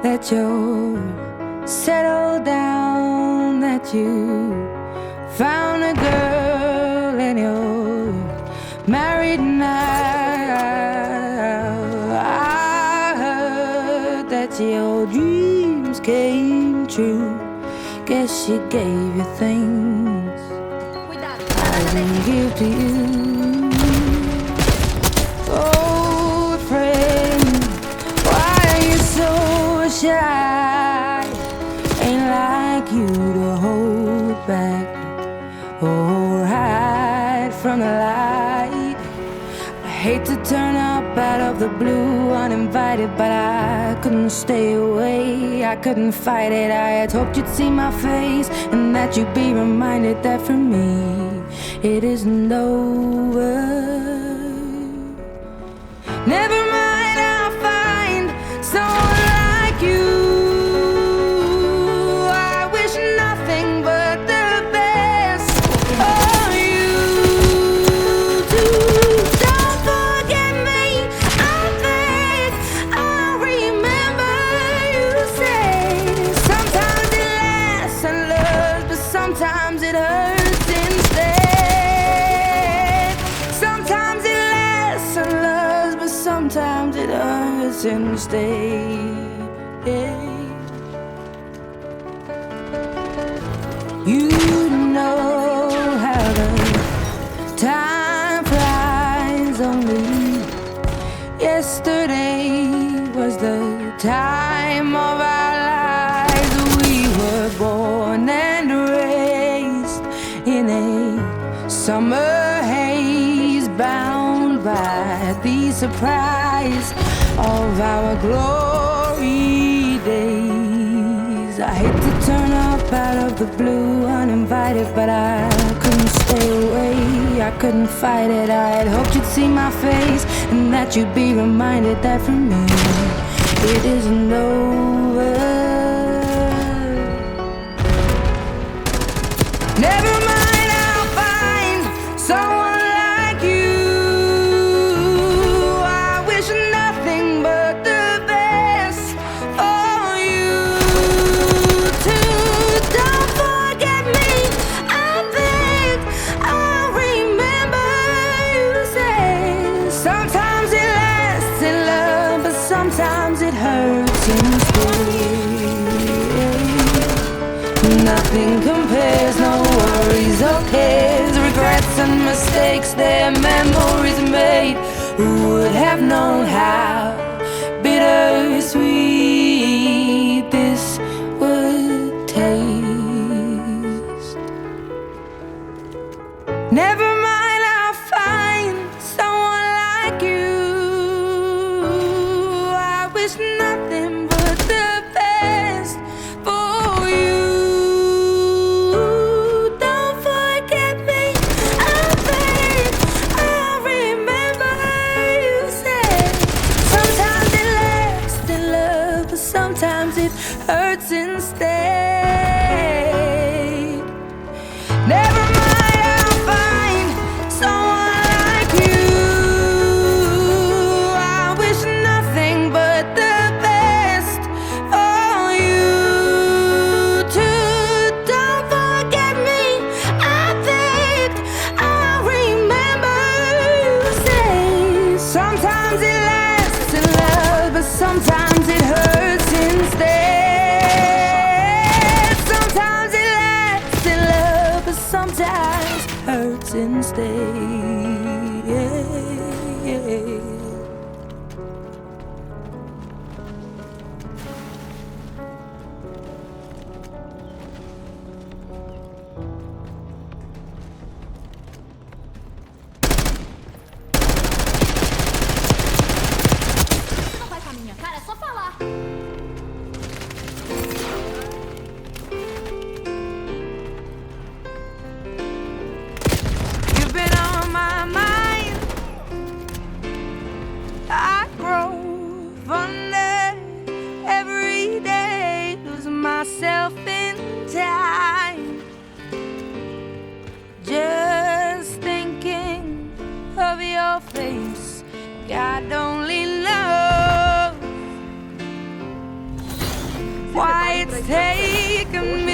that you're settled down, that you found a girl and you're married now. I heard that your dreams came true. Guess she gave you things I didn't give to you. Old friend, why are you so shy? Ain't like you to hold back or hide from the light. I hate to turn up out of the blue uninvited, but I couldn't stay away, I couldn't fight it. I had hoped you'd see my face and that you'd be reminded that for me it isn't over. Never mind, I'll find someone like you. I wish nothing but the best for you too. Don't forget me, I beg. I remember you said sometimes it lasts and loves, but sometimes it hurts instead. Sometimes it lasts and loves, but sometimes it hurts instead. You know how the time flies. Only yesterday was the time of our lives. We were born and raised in a summer haze, bound by the surprise of our glory days. I hate to turn up out of the blue uninvited, but I couldn't stay away, I couldn't fight it. I had hoped you'd see my face and that you'd be reminded that for me it isn't over. Never mind, I'll find someone like you. I wish nothing but the best for you too. Don't forget me, I beg. I remember you said sometimes it lasts in love, but sometimes it hurts instead. Nothing compares, no worries or cares, regrets and mistakes, their memories made. Who would have known how bittersweet this would taste? Never mind, I'll find someone like you. I wish nothing but the best for you. Don't forget me, I beg. I remember you said sometimes it lasts in love, but sometimes it hurts instead. Never mind, I'll find someone like you. I wish nothing but the best for you too. Don't forget me, I beg. I remember you say sometimes it lasts in love, but sometimes it hurts instead. Sometimes it lasts in love, but sometimes hurts instead. Você não vai com a minha cara, é só falar. You've been on my mind. I grow fonder every day, lose myself in time. Just thinking of your face, God only knows it's taken